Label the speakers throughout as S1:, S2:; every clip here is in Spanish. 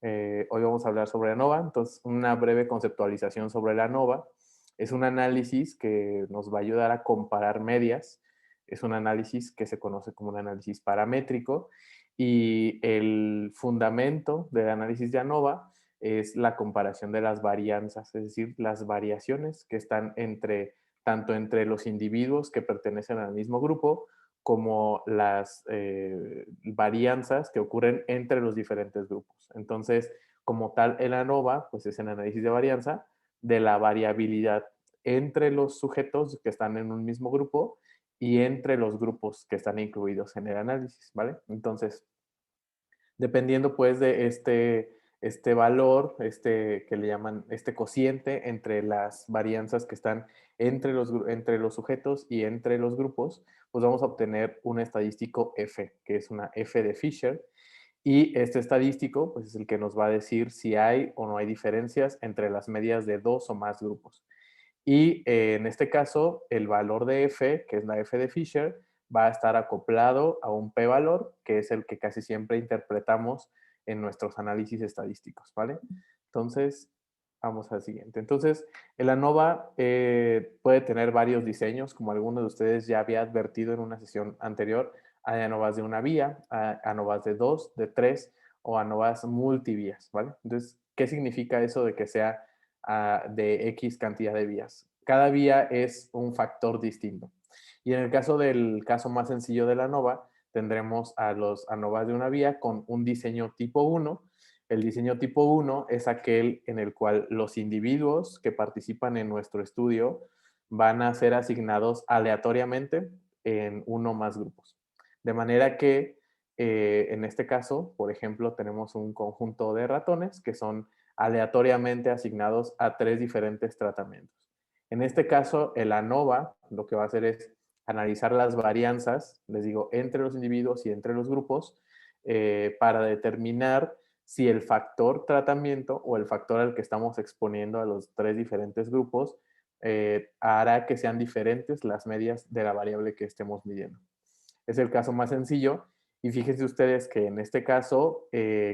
S1: Hoy vamos a hablar sobre ANOVA. Entonces, una breve conceptualización sobre la ANOVA. Es un análisis que nos va a ayudar a comparar medias. Es un análisis que se conoce como un análisis paramétrico y el fundamento del análisis de ANOVA es la comparación de las varianzas, es decir, las variaciones que están tanto entre los individuos que pertenecen al mismo grupo como las varianzas que ocurren entre los diferentes grupos. Entonces, como tal, el ANOVA pues es el análisis de varianza de la variabilidad entre los sujetos que están en un mismo grupo y entre los grupos que están incluidos en el análisis, ¿vale? Entonces, dependiendo pues de este valor, que le llaman este cociente entre las varianzas que están entre los sujetos y entre los grupos, pues vamos a obtener un estadístico F, que es una F de Fisher, y este estadístico pues es el que nos va a decir si hay o no hay diferencias entre las medias de dos o más grupos. Y en este caso, el valor de F, que es la F de Fisher, va a estar acoplado a un p-valor, que es el que casi siempre interpretamos en nuestros análisis estadísticos, ¿vale? Entonces, vamos al siguiente. Entonces, el ANOVA puede tener varios diseños, como alguno de ustedes ya había advertido en una sesión anterior. Hay ANOVAs de una vía, ANOVAs de dos, de tres o ANOVAs multivías, ¿vale? Entonces, ¿qué significa eso de que sea de X cantidad de vías? Cada vía es un factor distinto. Y en el caso del caso más sencillo de la ANOVA, tendremos a los ANOVAs de una vía con un diseño tipo 1. El diseño tipo 1 es aquel en el cual los individuos que participan en nuestro estudio van a ser asignados aleatoriamente en uno o más grupos. De manera que en este caso, por ejemplo, tenemos un conjunto de ratones que son aleatoriamente asignados a tres diferentes tratamientos. En este caso, el ANOVA lo que va a hacer es analizar las varianzas, les digo, entre los individuos y entre los grupos, para determinar si el factor tratamiento o el factor al que estamos exponiendo a los tres diferentes grupos hará que sean diferentes las medias de la variable que estemos midiendo. Es el caso más sencillo y fíjense ustedes que en este caso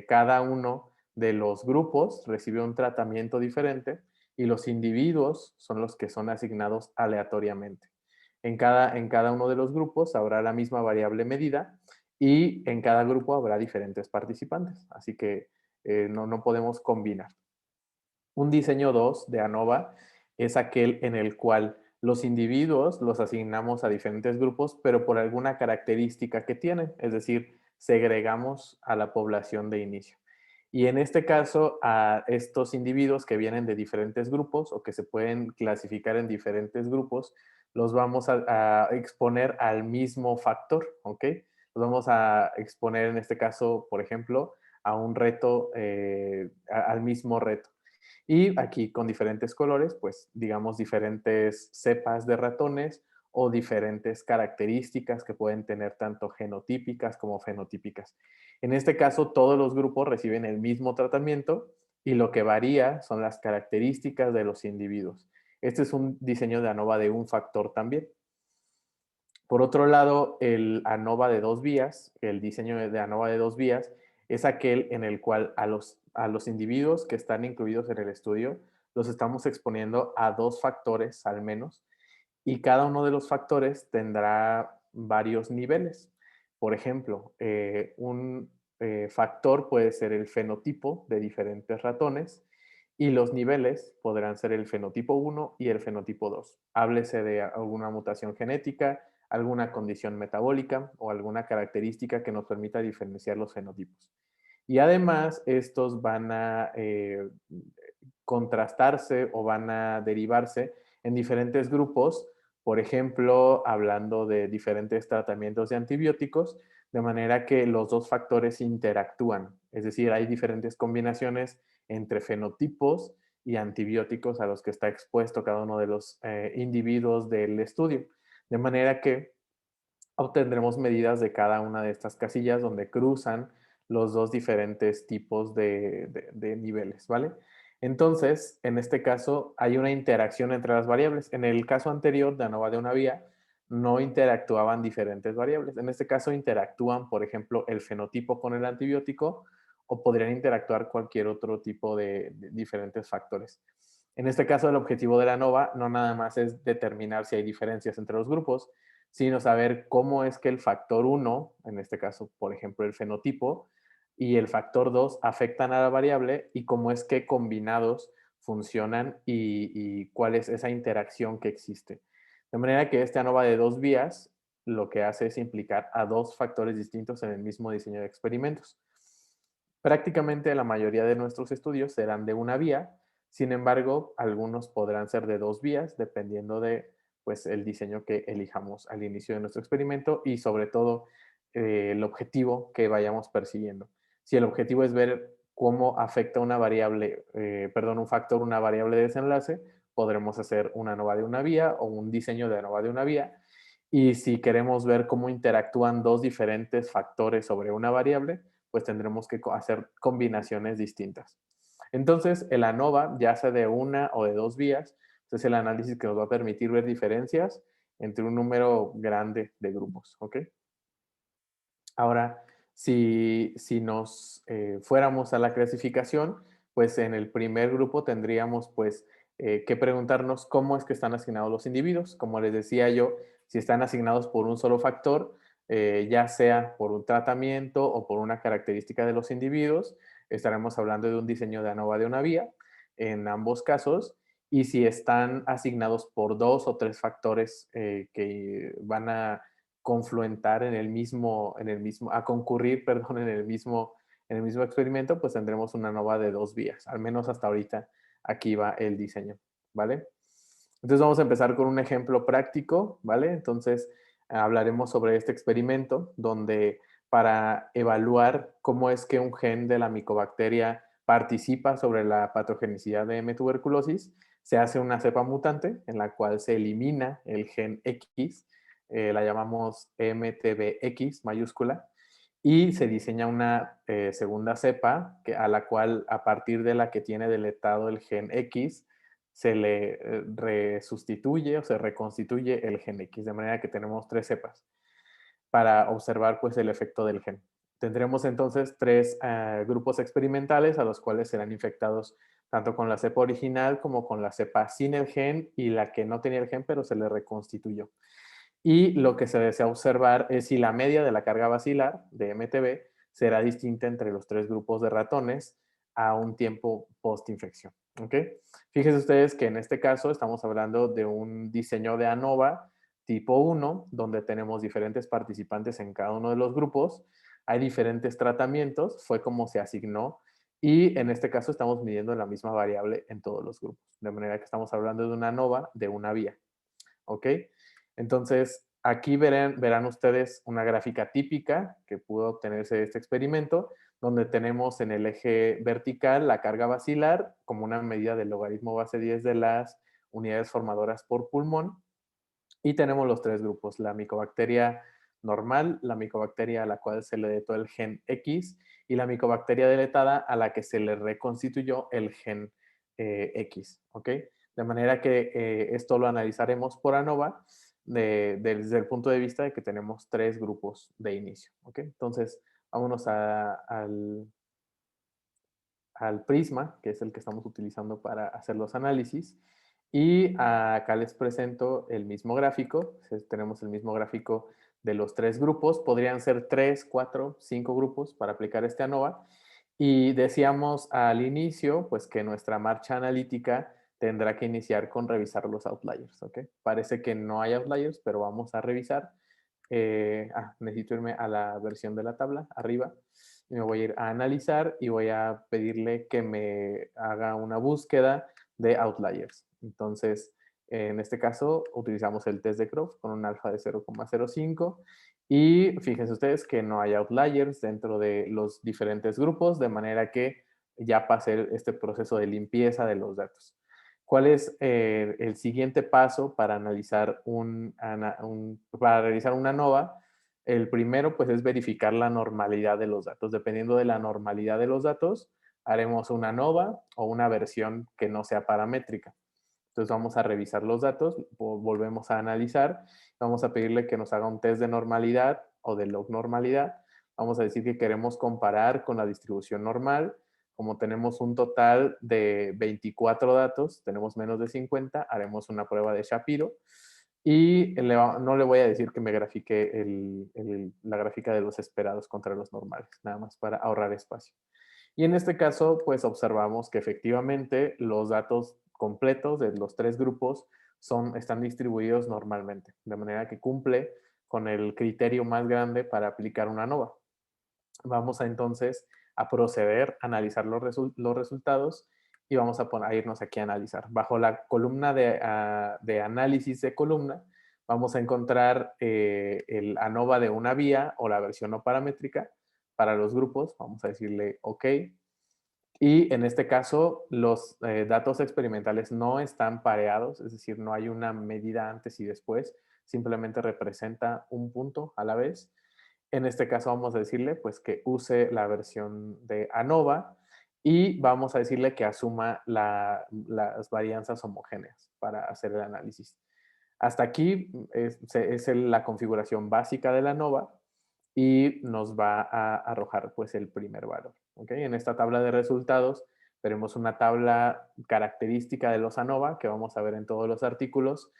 S1: cada uno de los grupos recibe un tratamiento diferente y los individuos son los que son asignados aleatoriamente. En cada uno de los grupos habrá la misma variable medida y en cada grupo habrá diferentes participantes, así que no podemos combinar. Un diseño 2 de ANOVA es aquel en el cual los individuos los asignamos a diferentes grupos, pero por alguna característica que tienen, es decir, segregamos a la población de inicio. Y en este caso, a estos individuos que vienen de diferentes grupos o que se pueden clasificar en diferentes grupos, los vamos a exponer al mismo factor, ¿ok? Los vamos a exponer en este caso, por ejemplo, a un reto, al mismo reto. Y aquí con diferentes colores, pues digamos diferentes cepas de ratones o diferentes características que pueden tener tanto genotípicas como fenotípicas. En este caso, todos los grupos reciben el mismo tratamiento y lo que varía son las características de los individuos. Este es un diseño de ANOVA de un factor también. Por otro lado, el ANOVA de dos vías, el diseño de ANOVA de dos vías, es aquel en el cual a los individuos que están incluidos en el estudio los estamos exponiendo a dos factores al menos y cada uno de los factores tendrá varios niveles. Por ejemplo, un factor puede ser el fenotipo de diferentes ratones y los niveles podrán ser el fenotipo 1 y el fenotipo 2. Háblese de alguna mutación genética, alguna condición metabólica o alguna característica que nos permita diferenciar los fenotipos. Y además, estos van a contrastarse o van a derivarse en diferentes grupos, por ejemplo, hablando de diferentes tratamientos de antibióticos, de manera que los dos factores interactúan. Es decir, hay diferentes combinaciones entre fenotipos y antibióticos a los que está expuesto cada uno de los individuos del estudio. De manera que obtendremos medidas de cada una de estas casillas donde cruzan los dos diferentes tipos de niveles, ¿vale? Entonces, en este caso, hay una interacción entre las variables. En el caso anterior de ANOVA de una vía, no interactuaban diferentes variables. En este caso, interactúan, por ejemplo, el fenotipo con el antibiótico o podrían interactuar cualquier otro tipo de diferentes factores. En este caso, el objetivo de la ANOVA no nada más es determinar si hay diferencias entre los grupos, sino saber cómo es que el factor uno, en este caso, por ejemplo, el fenotipo, y el factor 2 afectan a la variable y cómo es que combinados funcionan y cuál es esa interacción que existe. De manera que esta ANOVA de dos vías lo que hace es implicar a dos factores distintos en el mismo diseño de experimentos. Prácticamente la mayoría de nuestros estudios serán de una vía, sin embargo, algunos podrán ser de dos vías, dependiendo de pues, el diseño que elijamos al inicio de nuestro experimento y sobre todo el objetivo que vayamos persiguiendo. Si el objetivo es ver cómo afecta una variable, un factor, una variable de desenlace, podremos hacer una ANOVA de una vía o un diseño de ANOVA de una vía. Y si queremos ver cómo interactúan dos diferentes factores sobre una variable, pues tendremos que hacer combinaciones distintas. Entonces, el ANOVA, ya sea de una o de dos vías, es el análisis que nos va a permitir ver diferencias entre un número grande de grupos. ¿Ok? Ahora, si nos fuéramos a la clasificación, pues en el primer grupo tendríamos pues que preguntarnos cómo es que están asignados los individuos. Como les decía yo, si están asignados por un solo factor, ya sea por un tratamiento o por una característica de los individuos, estaremos hablando de un diseño de ANOVA de una vía en ambos casos. Y si están asignados por dos o tres factores que van a confluentar a concurrir, perdón, en el mismo experimento, pues tendremos una ANOVA de dos vías. Al menos hasta ahorita aquí va el diseño, ¿vale? Entonces vamos a empezar con un ejemplo práctico, ¿vale? Entonces hablaremos sobre este experimento donde para evaluar cómo es que un gen de la micobacteria participa sobre la patogenicidad de M. tuberculosis, se hace una cepa mutante en la cual se elimina el gen X, la llamamos MTBX mayúscula, y se diseña una segunda cepa a la cual, a partir de la que tiene deletado el gen X, se le resustituye o se reconstituye el gen X, de manera que tenemos tres cepas para observar pues, el efecto del gen. Tendremos entonces tres grupos experimentales a los cuales serán infectados tanto con la cepa original como con la cepa sin el gen y la que no tenía el gen pero se le reconstituyó. Y lo que se desea observar es si la media de la carga bacilar de MTB será distinta entre los tres grupos de ratones a un tiempo post-infección. ¿Okay? Fíjense ustedes que en este caso estamos hablando de un diseño de ANOVA tipo 1, donde tenemos diferentes participantes en cada uno de los grupos. Hay diferentes tratamientos, fue como se asignó, y en este caso estamos midiendo la misma variable en todos los grupos. De manera que estamos hablando de una ANOVA de una vía. ¿Ok? Entonces, aquí verán ustedes una gráfica típica que pudo obtenerse de este experimento, donde tenemos en el eje vertical la carga bacilar como una medida del logaritmo base 10 de las unidades formadoras por pulmón. Y tenemos los tres grupos, la micobacteria normal, la micobacteria a la cual se le detó el gen X y la micobacteria deletada a la que se le reconstituyó el gen X. ¿Ok? De manera que esto lo analizaremos por ANOVA desde el punto de vista de que tenemos tres grupos de inicio. ¿Ok? Entonces, vámonos al prisma, que es el que estamos utilizando para hacer los análisis. Y acá les presento el mismo gráfico. Tenemos el mismo gráfico de los tres grupos. Podrían ser 3, 4, 5 grupos para aplicar este ANOVA. Y decíamos al inicio, pues que nuestra marcha analítica tendrá que iniciar con revisar los outliers. ¿Ok? Parece que no hay outliers, pero vamos a revisar. Necesito irme a la versión de la tabla, arriba. Y me voy a ir a analizar y voy a pedirle que me haga una búsqueda de outliers. Entonces, en este caso, utilizamos el test de Croft con un alfa de 0,05 y fíjense ustedes que no hay outliers dentro de los diferentes grupos, de manera que ya pase este proceso de limpieza de los datos. ¿Cuál es el siguiente paso para analizar para realizar una ANOVA? El primero, pues, es verificar la normalidad de los datos. Dependiendo de la normalidad de los datos, haremos una ANOVA o una versión que no sea paramétrica. Entonces, vamos a revisar los datos, volvemos a analizar, vamos a pedirle que nos haga un test de normalidad o de log normalidad. Vamos a decir que queremos comparar con la distribución normal. Como tenemos un total de 24 datos, tenemos menos de 50, haremos una prueba de Shapiro y no le voy a decir que me grafique la gráfica de los esperados contra los normales, nada más para ahorrar espacio. Y en este caso, pues observamos que efectivamente los datos completos de los tres grupos están distribuidos normalmente, de manera que cumple con el criterio más grande para aplicar una ANOVA. Vamos entonces a proceder a analizar los resultados y vamos a irnos aquí a analizar. Bajo la columna de análisis de columna, vamos a encontrar el ANOVA de una vía o la versión no paramétrica para los grupos. Vamos a decirle OK. Y en este caso, los datos experimentales no están pareados, es decir, no hay una medida antes y después, simplemente representa un punto a la vez. En este caso vamos a decirle pues que use la versión de ANOVA y vamos a decirle que asuma las varianzas homogéneas para hacer el análisis. Hasta aquí es la configuración básica de la ANOVA y nos va a arrojar pues el primer valor. ¿Okay? En esta tabla de resultados veremos una tabla característica de los ANOVA que vamos a ver en todos los artículos.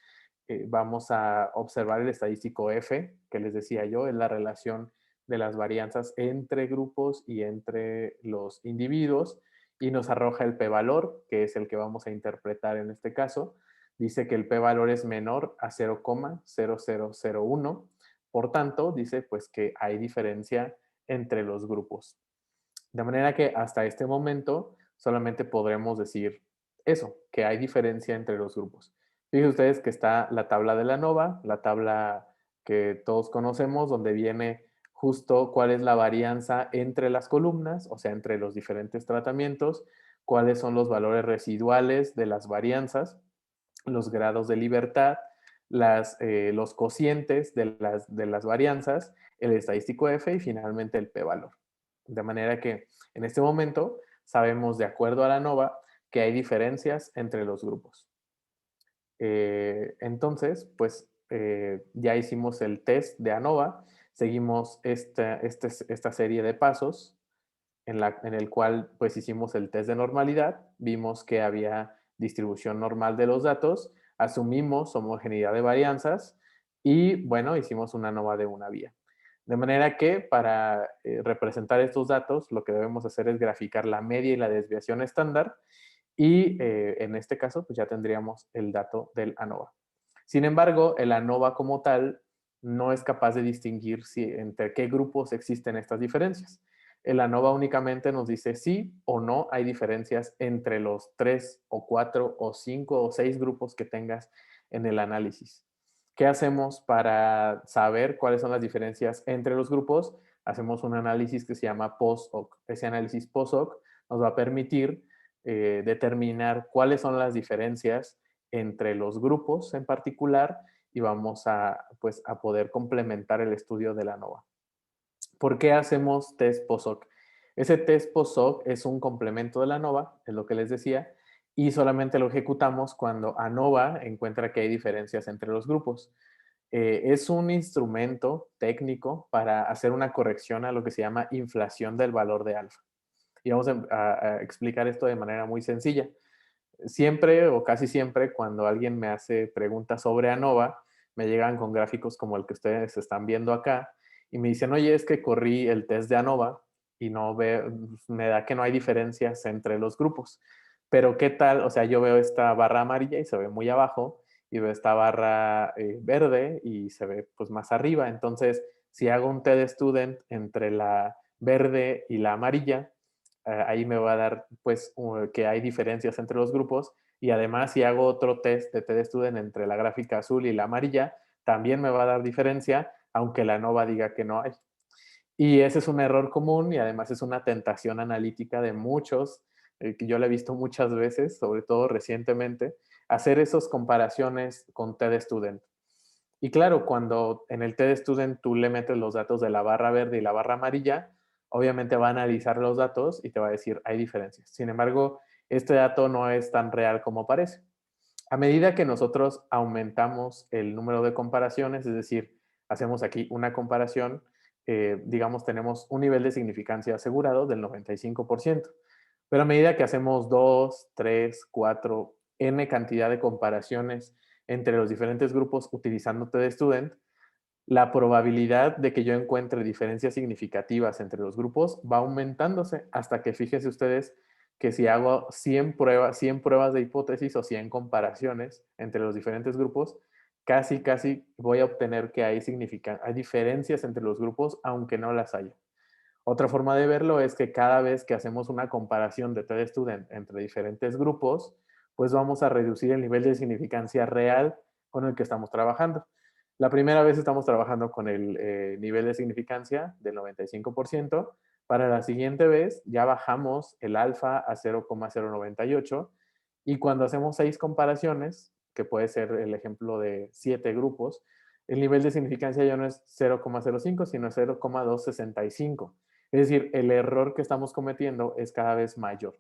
S1: Vamos a observar el estadístico F, que les decía yo, es la relación de las varianzas entre grupos y entre los individuos, y nos arroja el p-valor, que es el que vamos a interpretar en este caso. Dice que el p-valor es menor a 0,0001, por tanto, dice pues que hay diferencia entre los grupos. De manera que hasta este momento solamente podremos decir eso, que hay diferencia entre los grupos. Fíjense ustedes que está la tabla de la ANOVA, la tabla que todos conocemos, donde viene justo cuál es la varianza entre las columnas, o sea, entre los diferentes tratamientos, cuáles son los valores residuales de las varianzas, los grados de libertad, los cocientes de las varianzas, el estadístico F y finalmente el p-valor. De manera que en este momento sabemos, de acuerdo a la ANOVA, que hay diferencias entre los grupos. Entonces, pues ya hicimos el test de ANOVA, seguimos esta serie de pasos en el cual pues hicimos el test de normalidad, vimos que había distribución normal de los datos, asumimos homogeneidad de varianzas y bueno, hicimos una ANOVA de una vía. De manera que para representar estos datos, lo que debemos hacer es graficar la media y la desviación estándar y en este caso pues ya tendríamos el dato del ANOVA. Sin embargo, el ANOVA como tal no es capaz de distinguir entre qué grupos existen estas diferencias. El ANOVA únicamente nos dice sí o no hay diferencias entre los 3 o 4 o 5 o 6 grupos que tengas en el análisis. ¿Qué hacemos para saber cuáles son las diferencias entre los grupos? Hacemos un análisis que se llama post-hoc. Ese análisis post-hoc nos va a permitir determinar cuáles son las diferencias entre los grupos en particular y vamos pues, a poder complementar el estudio de la ANOVA. ¿Por qué hacemos test post-hoc? Ese test post-hoc es un complemento de la ANOVA, es lo que les decía, y solamente lo ejecutamos cuando ANOVA encuentra que hay diferencias entre los grupos. Es un instrumento técnico para hacer una corrección a lo que se llama inflación del valor de alfa. Y vamos a explicar esto de manera muy sencilla. Siempre o casi siempre cuando alguien me hace preguntas sobre ANOVA, me llegan con gráficos como el que ustedes están viendo acá y me dicen, oye, es que corrí el test de ANOVA y no veo, me da que no hay diferencias entre los grupos. Pero ¿qué tal? O sea, yo veo esta barra amarilla y se ve muy abajo y veo esta barra verde y se ve pues más arriba. Entonces, si hago un test student entre la verde y la amarilla, ahí me va a dar pues que hay diferencias entre los grupos y además si hago otro test de TD-Student entre la gráfica azul y la amarilla, también me va a dar diferencia, aunque la ANOVA diga que no hay. Y ese es un error común y además es una tentación analítica de muchos, que yo la he visto muchas veces, sobre todo recientemente, hacer esas comparaciones con TD-Student. Y claro, cuando en el TD-Student tú le metes los datos de la barra verde y la barra amarilla, obviamente va a analizar los datos y te va a decir, hay diferencias. Sin embargo, este dato no es tan real como parece. A medida que nosotros aumentamos el número de comparaciones, es decir, hacemos aquí una comparación digamos, tenemos un nivel de significancia asegurado del 95%. Pero a medida que hacemos 2, 3, 4, n cantidad de comparaciones entre los diferentes grupos utilizando TestStudent, la probabilidad de que yo encuentre diferencias significativas entre los grupos va aumentándose hasta que fíjense ustedes que si hago 100 pruebas de hipótesis o 100 comparaciones entre los diferentes grupos, casi voy a obtener que hay diferencias entre los grupos, aunque no las haya. Otra forma de verlo es que cada vez que hacemos una comparación de TestStudent entre diferentes grupos, pues vamos a reducir el nivel de significancia real con el que estamos trabajando. La primera vez estamos trabajando con el nivel de significancia del 95%. Para la siguiente vez ya bajamos el alfa a 0,098 y cuando hacemos 6 comparaciones, que puede ser el ejemplo de 7 grupos, el nivel de significancia ya no es 0,05, sino 0,265. Es decir, el error que estamos cometiendo es cada vez mayor.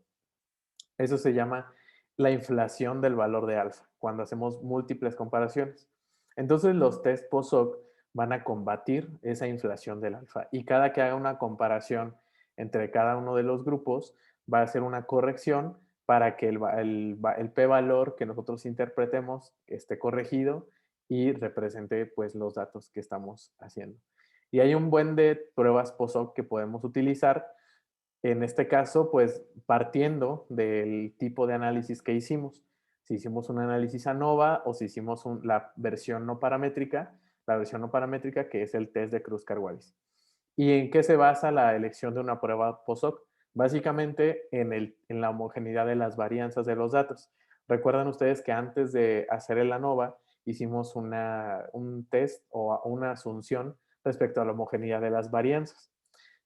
S1: Eso se llama la inflación del valor de alfa, cuando hacemos múltiples comparaciones. Entonces, los test post-hoc van a combatir esa inflación del alfa y cada que haga una comparación entre cada uno de los grupos, va a hacer una corrección para que el p-valor que nosotros interpretemos esté corregido y represente pues los datos que estamos haciendo. Y hay un buen de pruebas post-hoc que podemos utilizar. En este caso, pues partiendo del tipo de análisis que hicimos. Si hicimos un análisis ANOVA o si hicimos la versión no paramétrica, que es el test de Kruskal-Wallis. ¿Y en qué se basa la elección de una prueba post-hoc? Básicamente en la homogeneidad de las varianzas de los datos. Recuerdan ustedes que antes de hacer el ANOVA hicimos un test o una asunción respecto a la homogeneidad de las varianzas.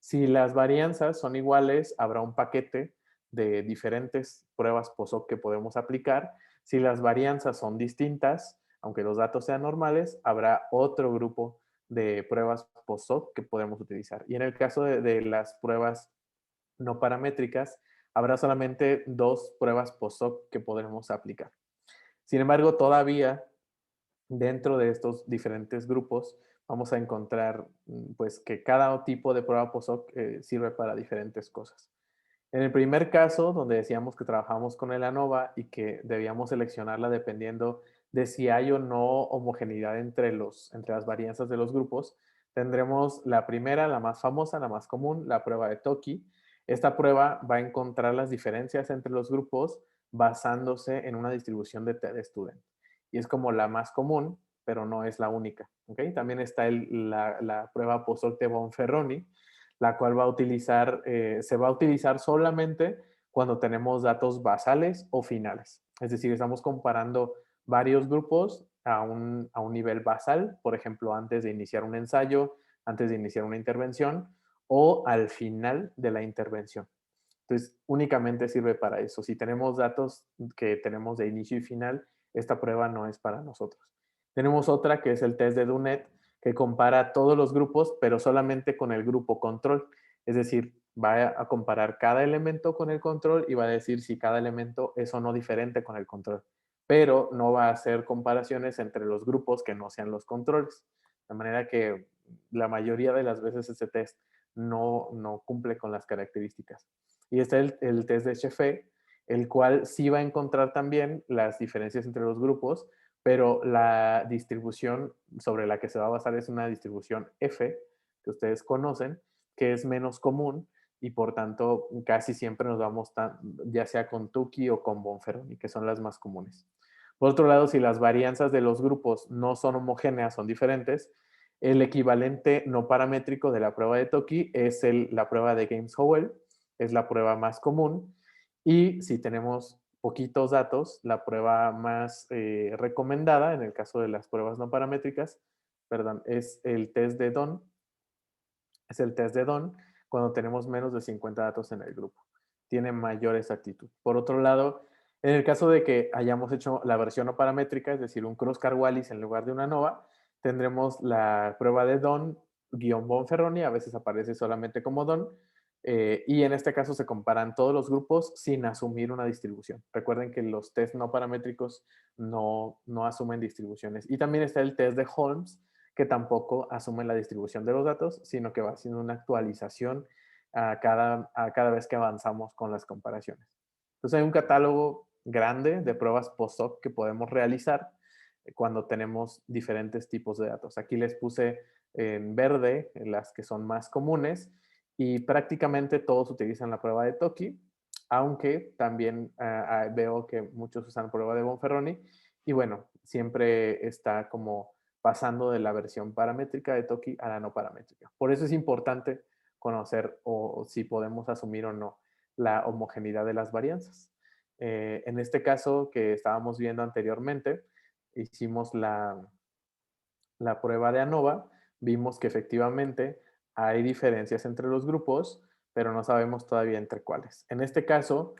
S1: Si las varianzas son iguales, habrá un paquete de diferentes pruebas POSOC que podemos aplicar. Si las varianzas son distintas, aunque los datos sean normales, habrá otro grupo de pruebas POSOC que podemos utilizar. Y en el caso de las pruebas no paramétricas, habrá solamente 2 pruebas POSOC que podremos aplicar. Sin embargo, todavía dentro de estos diferentes grupos vamos a encontrar pues que cada tipo de prueba POSOC sirve para diferentes cosas. En el primer caso, donde decíamos que trabajamos con el ANOVA y que debíamos seleccionarla dependiendo de si hay o no homogeneidad entre las varianzas de los grupos, tendremos la primera, la más famosa, la más común, la prueba de Toki. Esta prueba va a encontrar las diferencias entre los grupos basándose en una distribución de TestStudent. Y es como la más común, pero no es la única. ¿Okay? También está la prueba POSOC de Bonferroni, la cual se va a utilizar solamente cuando tenemos datos basales o finales. Es decir, estamos comparando varios grupos a un nivel basal, por ejemplo, antes de iniciar un ensayo, antes de iniciar una intervención o al final de la intervención. Entonces, únicamente sirve para eso. Si tenemos datos que tenemos de inicio y final, esta prueba no es para nosotros. Tenemos otra que es el test de Dunet, que compara todos los grupos, pero solamente con el grupo control. Es decir, va a comparar cada elemento con el control y va a decir si cada elemento es o no diferente con el control. Pero no va a hacer comparaciones entre los grupos que no sean los controles. De manera que la mayoría de las veces este test no cumple con las características. Y está el test de Shefé, el cual sí va a encontrar también las diferencias entre los grupos, pero la distribución sobre la que se va a basar es una distribución F, que ustedes conocen, que es menos común y por tanto casi siempre nos vamos ya sea con Tukey o con Bonferroni, que son las más comunes. Por otro lado, si las varianzas de los grupos no son homogéneas, son diferentes, el equivalente no paramétrico de la prueba de Tukey es la prueba de Games-Howell, es la prueba más común. Y si tenemos poquitos datos, la prueba más recomendada, en el caso de las pruebas no paramétricas, perdón, es el test de Don. Es el test de Don cuando tenemos menos de 50 datos en el grupo. Tiene mayor exactitud. Por otro lado, en el caso de que hayamos hecho la versión no paramétrica, es decir, un Kruskal-Wallis en lugar de una ANOVA, tendremos la prueba de Don-Bonferroni, a veces aparece solamente como Don, y en este caso se comparan todos los grupos sin asumir una distribución. Recuerden que los test no paramétricos no asumen distribuciones. Y también está el test de Holmes, que tampoco asume la distribución de los datos, sino que va haciendo una actualización a cada vez que avanzamos con las comparaciones. Entonces hay un catálogo grande de pruebas post-hoc que podemos realizar cuando tenemos diferentes tipos de datos. Aquí les puse en verde las que son más comunes y prácticamente todos utilizan la prueba de Toki, aunque también veo que muchos usan prueba de Bonferroni y bueno, siempre está como pasando de la versión paramétrica de Toki a la no paramétrica. Por eso es importante conocer o si podemos asumir o no la homogeneidad de las varianzas. En este caso que estábamos viendo anteriormente, hicimos la prueba de ANOVA, vimos que efectivamente hay diferencias entre los grupos, pero no sabemos todavía entre cuáles. En este caso,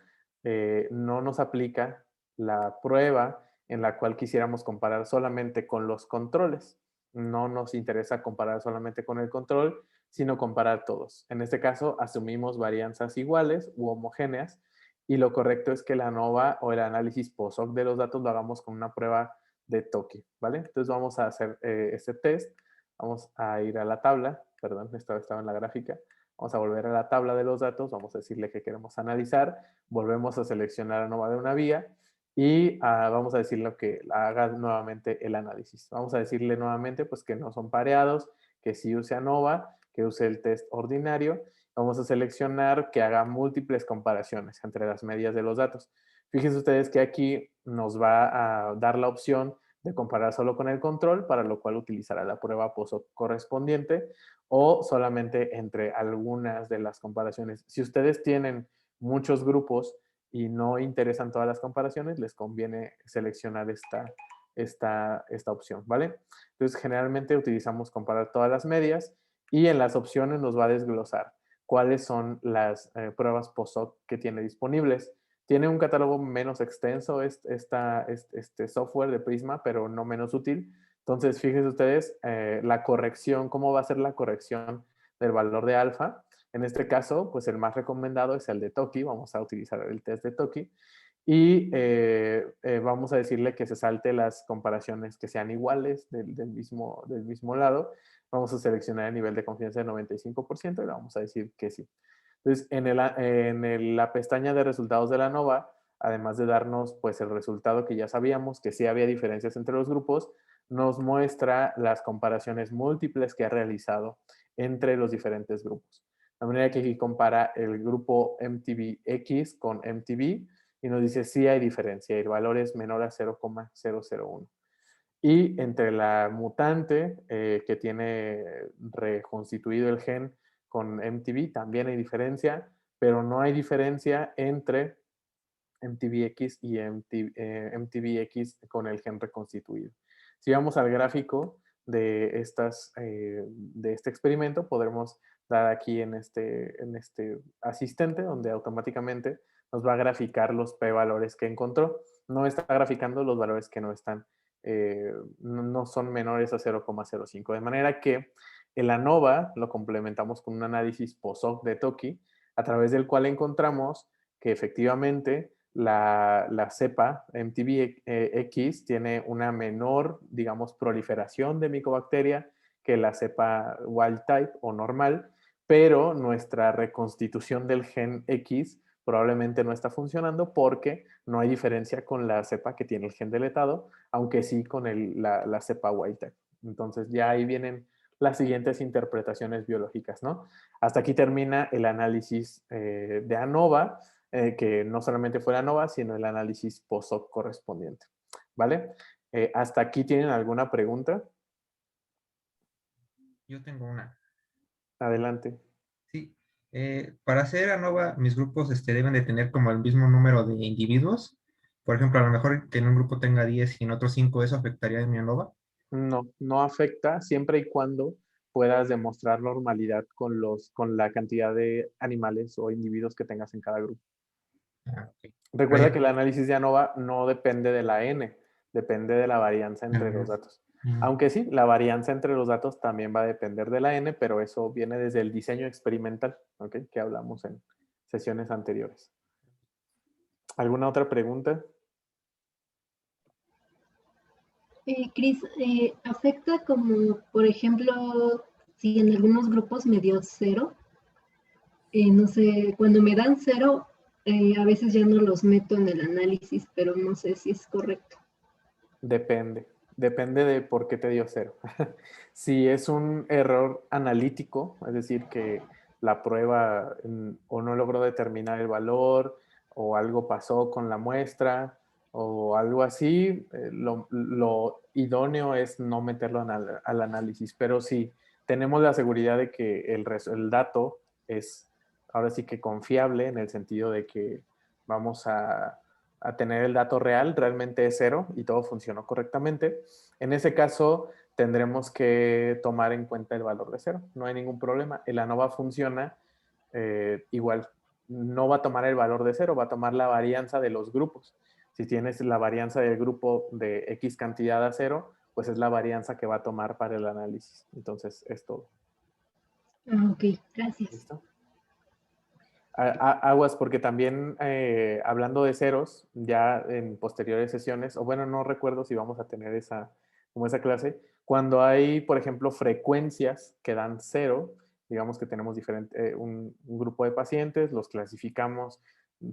S1: no nos aplica la prueba en la cual quisiéramos comparar solamente con los controles. No nos interesa comparar solamente con el control, sino comparar todos. En este caso, asumimos varianzas iguales u homogéneas y lo correcto es que la ANOVA o el análisis post-hoc de los datos lo hagamos con una prueba de Toki, ¿vale? Entonces vamos a hacer este test, vamos a ir a la tabla, perdón, estaba en la gráfica, vamos a volver a la tabla de los datos, vamos a decirle que queremos analizar, volvemos a seleccionar ANOVA de una vía y vamos a decirle que haga nuevamente el análisis. Vamos a decirle nuevamente pues que no son pareados, que sí use ANOVA, que use el test ordinario. Vamos a seleccionar que haga múltiples comparaciones entre las medias de los datos. Fíjense ustedes que aquí nos va a dar la opción de comparar solo con el control, para lo cual utilizará la prueba POSO correspondiente o solamente entre algunas de las comparaciones. Si ustedes tienen muchos grupos y no interesan todas las comparaciones, les conviene seleccionar esta opción, ¿vale? Entonces, generalmente utilizamos comparar todas las medias y en las opciones nos va a desglosar cuáles son las pruebas POSOC que tiene disponibles. Tiene un catálogo menos extenso este software de Prisma, pero no menos útil. Entonces, fíjense ustedes la corrección, cómo va a ser la corrección del valor de alfa. En este caso, pues el más recomendado es el de Toki. Vamos a utilizar el test de Toki. Y vamos a decirle que se salte las comparaciones que sean iguales del mismo lado. Vamos a seleccionar el nivel de confianza de 95% y le vamos a decir que sí. Entonces, la pestaña de resultados de la ANOVA, además de darnos pues el resultado que ya sabíamos, que sí había diferencias entre los grupos, nos muestra las comparaciones múltiples que ha realizado entre los diferentes grupos. De manera que aquí compara el grupo MTBX con MTB y nos dice sí hay diferencia, el valor es menor a 0,001. Y entre la mutante que tiene reconstituido el gen con MTB también hay diferencia, pero no hay diferencia entre MTBX y MTBX con el gen reconstituido. Si vamos al gráfico de este experimento, podremos dar aquí en este asistente, donde automáticamente nos va a graficar los p-valores que encontró. No está graficando los valores que no están, no son menores a 0,05. De manera que el ANOVA lo complementamos con un análisis post-hoc de Toki, a través del cual encontramos que efectivamente la cepa MTBX tiene una menor, digamos, proliferación de micobacteria que la cepa wild type o normal, pero nuestra reconstitución del gen X probablemente no está funcionando porque no hay diferencia con la cepa que tiene el gen deletado, aunque sí con la cepa wild type. Entonces ya ahí vienen las siguientes interpretaciones biológicas, ¿no? Hasta aquí termina el análisis de ANOVA, que no solamente fue la ANOVA, sino el análisis POSOC correspondiente. ¿Vale? ¿Hasta aquí tienen alguna pregunta?
S2: Yo tengo una.
S1: Adelante.
S2: Sí. Para hacer ANOVA, mis grupos deben de tener como el mismo número de individuos. Por ejemplo, a lo mejor que en un grupo tenga 10 y en otro 5, ¿eso afectaría en mi ANOVA?
S1: No, no afecta siempre y cuando puedas demostrar normalidad con la cantidad de animales o individuos que tengas en cada grupo.
S2: Ah, ok. Pero
S1: Recuerda que
S2: ya.
S1: el análisis de ANOVA no depende de la N, depende de la varianza entre los datos. Aunque sí, la varianza entre los datos también va a depender de la N, pero eso viene desde el diseño experimental, ¿ok? Que hablamos en sesiones anteriores. ¿Alguna otra pregunta?
S3: Cris, ¿afecta como, por ejemplo, si en algunos grupos me dio cero? No sé, cuando me dan cero, a veces ya no los meto en el análisis, pero no sé si es correcto.
S1: Depende de por qué te dio cero. Si es un error analítico, es decir, que la prueba o no logró determinar el valor, o algo pasó con la muestra, o algo así, lo idóneo es no meterlo al análisis. Pero si tenemos la seguridad de que el dato es ahora sí que confiable, en el sentido de que vamos a tener el dato real, realmente es cero y todo funcionó correctamente. En ese caso, tendremos que tomar en cuenta el valor de cero. No hay ningún problema. El ANOVA funciona igual. No va a tomar el valor de cero, va a tomar la varianza de los grupos. Si tienes la varianza del grupo de X cantidad a cero, pues es la varianza que va a tomar para el análisis. Entonces, es todo.
S3: Ah, ok, gracias.
S1: ¿Listo? Aguas, porque también hablando de ceros, ya en posteriores sesiones, o bueno, no recuerdo si vamos a tener como esa clase, cuando hay, por ejemplo, frecuencias que dan cero, digamos que tenemos un grupo de pacientes, los clasificamos,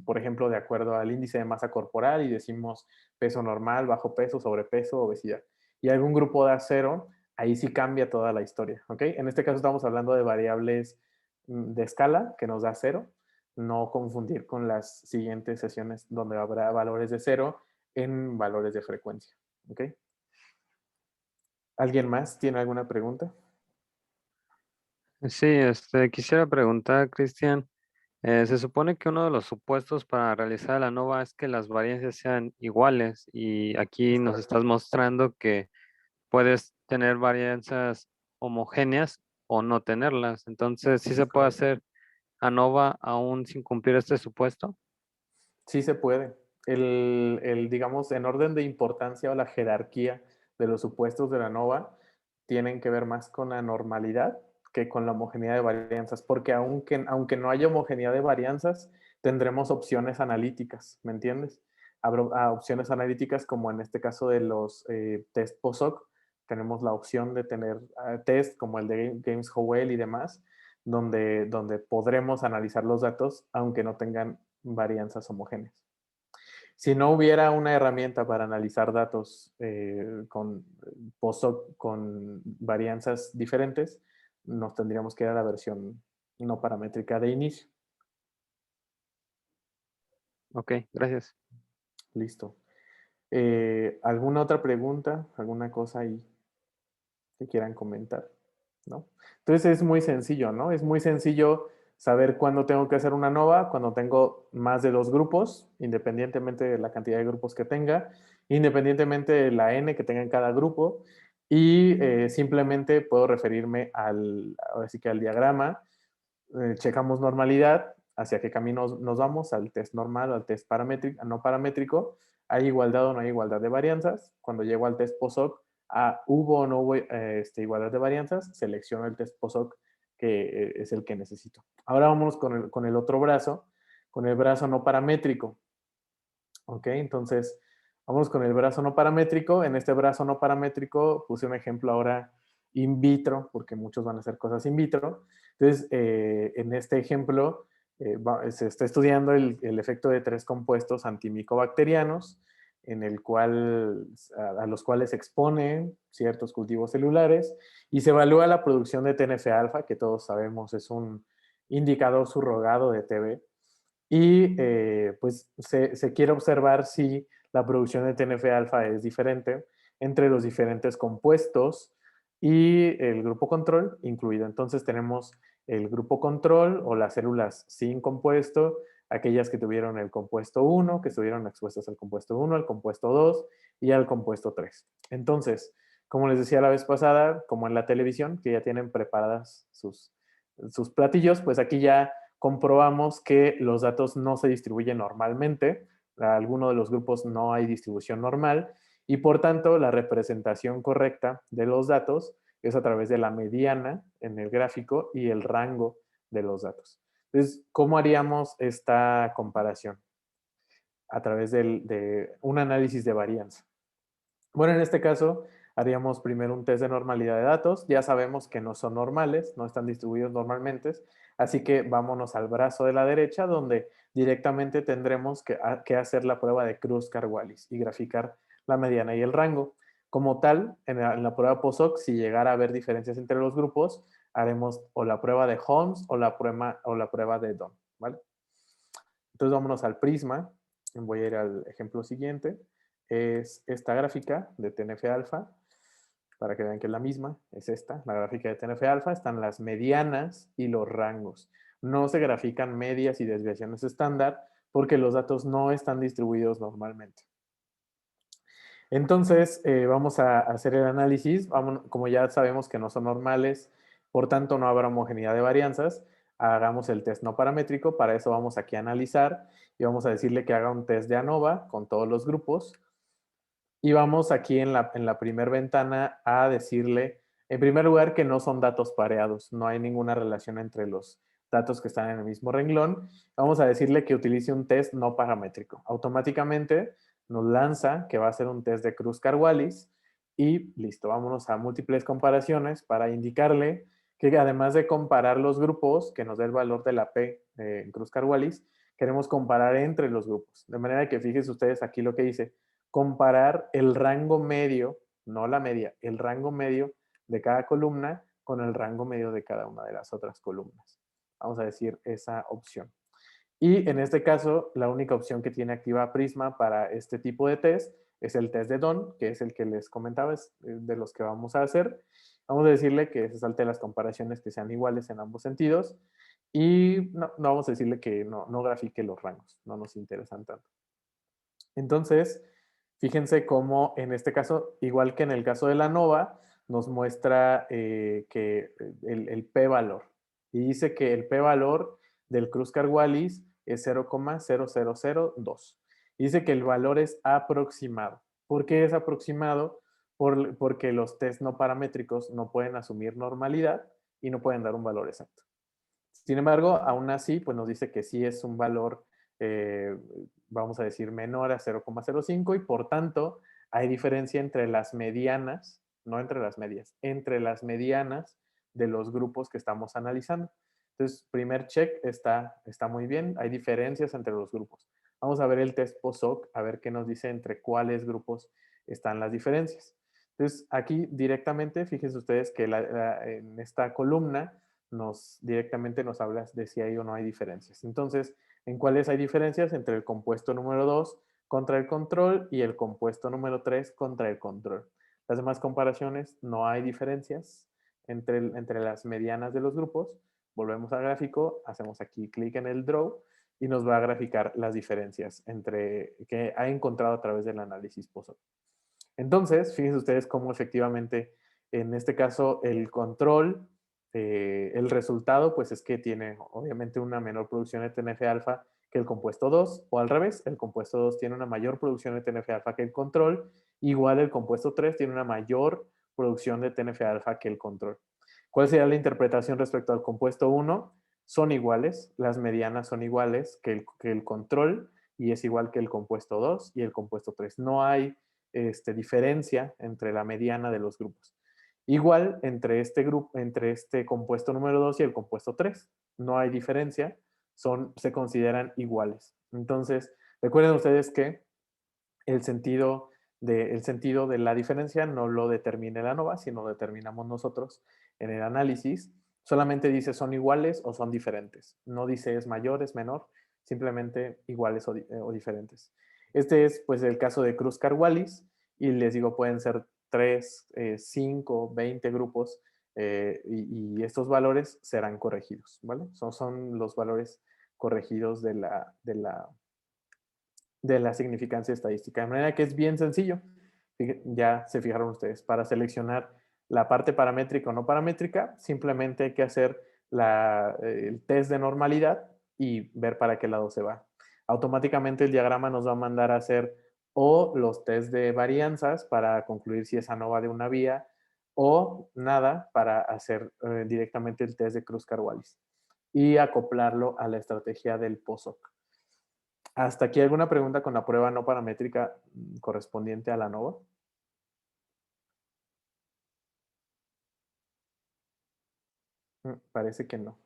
S1: por ejemplo, de acuerdo al índice de masa corporal y decimos peso normal, bajo peso, sobrepeso, obesidad. Y algún grupo da cero, ahí sí cambia toda la historia, ¿ok? En este caso estamos hablando de variables de escala que nos da cero, no confundir con las siguientes sesiones donde habrá valores de cero en valores de frecuencia. ¿Ok? ¿Alguien más tiene alguna pregunta?
S4: Sí, quisiera preguntar, Cristian, se supone que uno de los supuestos para realizar la ANOVA es que las varianzas sean iguales y aquí
S1: Es
S4: nos
S1: correcto.
S4: estás mostrando que puedes tener varianzas homogéneas o no tenerlas. Entonces, ¿sí
S1: Es
S4: se puede
S1: correcto.
S4: hacer ANOVA aún sin cumplir este supuesto?
S1: Sí se puede. Digamos, en orden de importancia o la jerarquía de los supuestos de la ANOVA tienen que ver más con la normalidad que con la homogeneidad de varianzas, porque aunque no haya homogeneidad de varianzas, tendremos opciones analíticas, ¿me entiendes? Habrá opciones analíticas como en este caso de los test POSOC, tenemos la opción de tener test como el de Games Howell y demás, donde podremos analizar los datos aunque no tengan varianzas homogéneas. Si no hubiera una herramienta para analizar datos con varianzas diferentes, nos tendríamos que ir a la versión no paramétrica de inicio.
S4: Ok, gracias.
S1: Listo. ¿Alguna otra pregunta? ¿Alguna cosa ahí que quieran comentar? ¿No? Entonces es muy sencillo, ¿no? Es muy sencillo saber cuándo tengo que hacer una nova, cuando tengo más de 2 grupos, independientemente de la cantidad de grupos que tenga, independientemente de la n que tenga en cada grupo, y simplemente puedo referirme ahora sí que al diagrama, checamos normalidad, hacia qué camino nos vamos, al test normal o al test paramétrico, no paramétrico, hay igualdad o no hay igualdad de varianzas, cuando llego al test POSOC, hubo o no hubo igualdad de varianzas, selecciono el test POSOC que es el que necesito. Ahora vámonos con el otro brazo, con el brazo no paramétrico. ¿Ok? Entonces, vamos con el brazo no paramétrico. En este brazo no paramétrico puse un ejemplo ahora in vitro, porque muchos van a hacer cosas in vitro. Entonces, en este ejemplo, se está estudiando el efecto de 3 compuestos antimicobacterianos, en el cual, a los cuales se exponen ciertos cultivos celulares y se evalúa la producción de TNF-alfa, que todos sabemos es un indicador subrogado de TB, y pues se quiere observar si la producción de TNF-alfa es diferente entre los diferentes compuestos y el grupo control incluido. Entonces tenemos el grupo control o las células sin compuesto, aquellas que tuvieron el compuesto 1, que estuvieron expuestas al compuesto 1, al compuesto 2 y al compuesto 3. Entonces, como les decía la vez pasada, como en la televisión, que ya tienen preparadas sus platillos, pues aquí ya comprobamos que los datos no se distribuyen normalmente, a alguno de los grupos no hay distribución normal y por tanto la representación correcta de los datos es a través de la mediana en el gráfico y el rango de los datos. Entonces, ¿cómo haríamos esta comparación? A través de un análisis de varianza. Bueno, en este caso haríamos primero un test de normalidad de datos. Ya sabemos que no son normales, no están distribuidos normalmente, así que vámonos al brazo de la derecha donde directamente tendremos que hacer la prueba de Kruskal-Wallis y graficar la mediana y el rango. Como tal, en la prueba POSOC, si llegara a haber diferencias entre los grupos, haremos o la prueba de Holmes o la prueba de Dunn, ¿vale? Entonces vámonos al prisma. Voy a ir al ejemplo siguiente. Es esta gráfica de TNF alfa, para que vean que es la misma. Es esta, la gráfica de TNF alfa. Están las medianas y los rangos. No se grafican medias y desviaciones estándar porque los datos no están distribuidos normalmente. Entonces, vamos a hacer el análisis. Como ya sabemos que no son normales, por tanto no habrá homogeneidad de varianzas, hagamos el test no paramétrico. Para eso vamos aquí a analizar y vamos a decirle que haga un test de ANOVA con todos los grupos. Y vamos aquí en la primera ventana a decirle, en primer lugar, que no son datos pareados. No hay ninguna relación entre los datos que están en el mismo renglón. Vamos a decirle que utilice un test no paramétrico. Automáticamente nos lanza que va a ser un test de Kruskal-Wallis y listo, vámonos a múltiples comparaciones para indicarle que además de comparar los grupos, que nos dé el valor de la P en Kruskal-Wallis, queremos comparar entre los grupos. De manera que fíjense ustedes aquí lo que dice, comparar el rango medio, no la media, el rango medio de cada columna con el rango medio de cada una de las otras columnas. Vamos a decir esa opción. Y en este caso, la única opción que tiene activa Prisma para este tipo de test es el test de Dunn, que es el que les comentaba, es de los que vamos a hacer. Vamos a decirle que se salte las comparaciones que sean iguales en ambos sentidos y no vamos a decirle que no grafique los rangos, no nos interesan tanto. Entonces, fíjense cómo en este caso, igual que en el caso de la ANOVA, nos muestra que el p-valor. Y dice que el p-valor del Kruskal-Wallis es 0,0002. Dice que el valor es aproximado. ¿Por qué es aproximado? Porque los test no paramétricos no pueden asumir normalidad y no pueden dar un valor exacto. Sin embargo, aún así, pues nos dice que sí es un valor, vamos a decir, menor a 0,05 y por tanto hay diferencia entre las medianas, no entre las medias, entre las medianas de los grupos que estamos analizando. Entonces, primer check está muy bien, hay diferencias entre los grupos. Vamos a ver el test POSOC, a ver qué nos dice entre cuáles grupos están las diferencias. Entonces, aquí directamente, fíjense ustedes que en esta columna directamente nos habla de si hay o no hay diferencias. Entonces, ¿en cuáles hay diferencias? Entre el compuesto número 2 contra el control y el compuesto número 3 contra el control. Las demás comparaciones no hay diferencias entre las medianas de los grupos. Volvemos al gráfico, hacemos aquí clic en el draw y nos va a graficar las diferencias que ha encontrado a través del análisis POSOC. Entonces, fíjense ustedes cómo efectivamente en este caso el control, el resultado pues es que tiene obviamente una menor producción de TNF-alfa que el compuesto 2 o al revés, el compuesto 2 tiene una mayor producción de TNF-alfa que el control, igual el compuesto 3 tiene una mayor producción de TNF-alfa que el control. ¿Cuál sería la interpretación respecto al compuesto 1? Son iguales, las medianas son iguales que el control y es igual que el compuesto 2 y el compuesto 3. No hay diferencia entre la mediana de los grupos. Igual entre este compuesto número 2 y el compuesto 3. No hay diferencia, se consideran iguales. Entonces, recuerden ustedes que el sentido de la diferencia no lo determina la ANOVA, sino lo determinamos nosotros en el análisis. Solamente dice son iguales o son diferentes. No dice es mayor, es menor, simplemente iguales o diferentes. Este es pues el caso de Kruskal-Wallis y les digo pueden ser 3, 5, 20 grupos y estos valores serán corregidos, ¿vale? Son los valores corregidos de la significancia estadística. De manera que es bien sencillo. Ya se fijaron ustedes, para seleccionar la parte paramétrica o no paramétrica, simplemente hay que hacer el test de normalidad y ver para qué lado se va. Automáticamente el diagrama nos va a mandar a hacer o los test de varianzas para concluir si esa no va de una vía o nada para hacer directamente el test de Kruskal-Wallis y acoplarlo a la estrategia del POSOC. ¿Hasta aquí alguna pregunta con la prueba no paramétrica correspondiente a la ANOVA? Parece que no.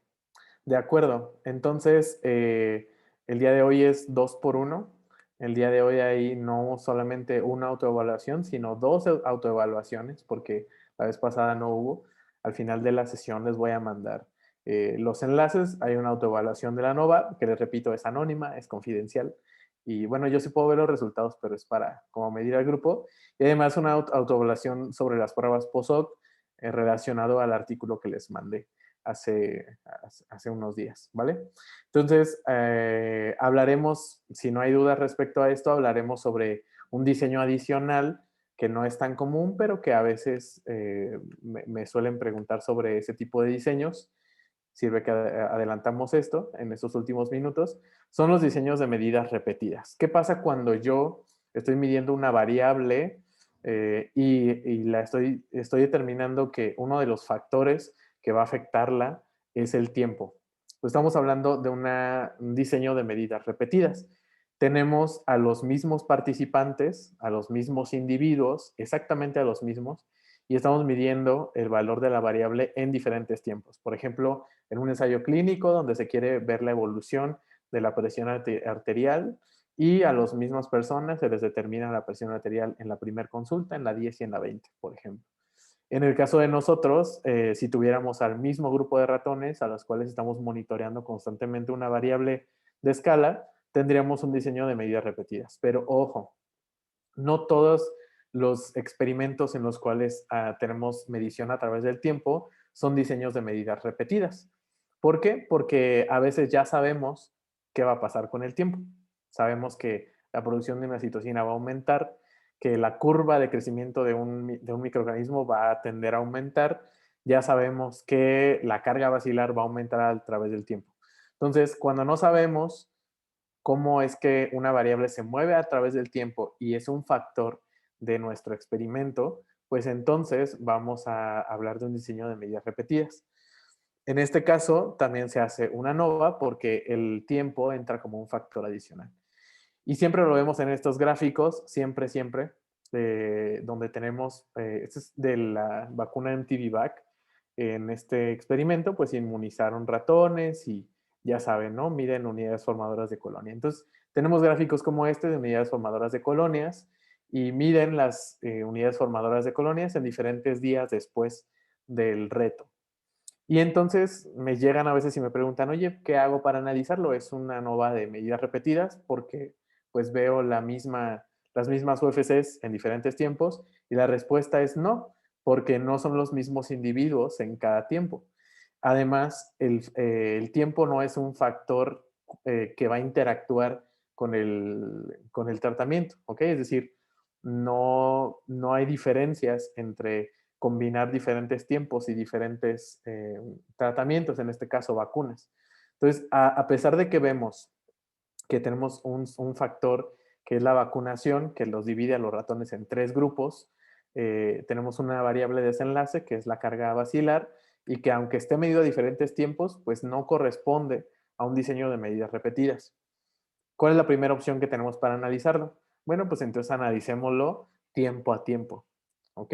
S1: De acuerdo. Entonces, el día de hoy es 2 por 1. El día de hoy hay no solamente una autoevaluación, sino dos autoevaluaciones, porque la vez pasada no hubo. Al final de la sesión les voy a mandar los enlaces. Hay una autoevaluación de la NOVA, que les repito, es anónima, es confidencial. Y bueno, yo sí puedo ver los resultados, pero es para como medir al grupo. Y además una autoevaluación sobre las pruebas POSOC relacionado al artículo que les mandé hace unos días, ¿vale? Entonces, hablaremos, si no hay dudas respecto a esto, hablaremos sobre un diseño adicional que no es tan común, pero que a veces me suelen preguntar sobre ese tipo de diseños. Sirve que adelantamos esto en estos últimos minutos. Son los diseños de medidas repetidas. ¿Qué pasa cuando yo estoy midiendo una variable y estoy determinando que uno de los factores que va a afectarla es el tiempo? Pues estamos hablando de un diseño de medidas repetidas. Tenemos a los mismos participantes, a los mismos individuos, exactamente a los mismos, y estamos midiendo el valor de la variable en diferentes tiempos. Por ejemplo, en un ensayo clínico donde se quiere ver la evolución de la presión arterial y a las mismas personas se les determina la presión arterial en la primera consulta, en la 10 y en la 20, por ejemplo. En el caso de nosotros, si tuviéramos al mismo grupo de ratones a los cuales estamos monitoreando constantemente una variable de escala, tendríamos un diseño de medidas repetidas. Pero ojo, no todos los experimentos en los cuales tenemos medición a través del tiempo son diseños de medidas repetidas. ¿Por qué? Porque a veces ya sabemos qué va a pasar con el tiempo. Sabemos que la producción de una citocina va a aumentar, que la curva de crecimiento de un microorganismo va a tender a aumentar. Ya sabemos que la carga basilar va a aumentar a través del tiempo. Entonces, cuando no sabemos cómo es que una variable se mueve a través del tiempo y es un factor de nuestro experimento, pues entonces vamos a hablar de un diseño de medidas repetidas. En este caso, también se hace una NOVA porque el tiempo entra como un factor adicional. Y siempre lo vemos en estos gráficos, siempre, donde tenemos, este es de la vacuna MTV-VAC. En este experimento, pues inmunizaron ratones y ya saben, ¿no? Miden unidades formadoras de colonia. Entonces, tenemos gráficos como este de unidades formadoras de colonias y miden las unidades formadoras de colonias en diferentes días después del reto. Y entonces me llegan a veces y me preguntan, oye, ¿qué hago para analizarlo? Es una NOVA de medidas repetidas porque pues veo las mismas UFCs en diferentes tiempos y la respuesta es no, porque no son los mismos individuos en cada tiempo. Además, el tiempo no es un factor que va a interactuar con el tratamiento, ¿ok? Es decir, no hay diferencias entre combinar diferentes tiempos y diferentes tratamientos, en este caso vacunas. Entonces, a pesar de que vemos que tenemos un factor que es la vacunación, que los divide a los ratones en 3 grupos, tenemos una variable de desenlace que es la carga basilar y que aunque esté medido a diferentes tiempos, pues no corresponde a un diseño de medidas repetidas. ¿Cuál es la primera opción que tenemos para analizarlo? Bueno, pues entonces analicémoslo tiempo a tiempo. ¿Ok?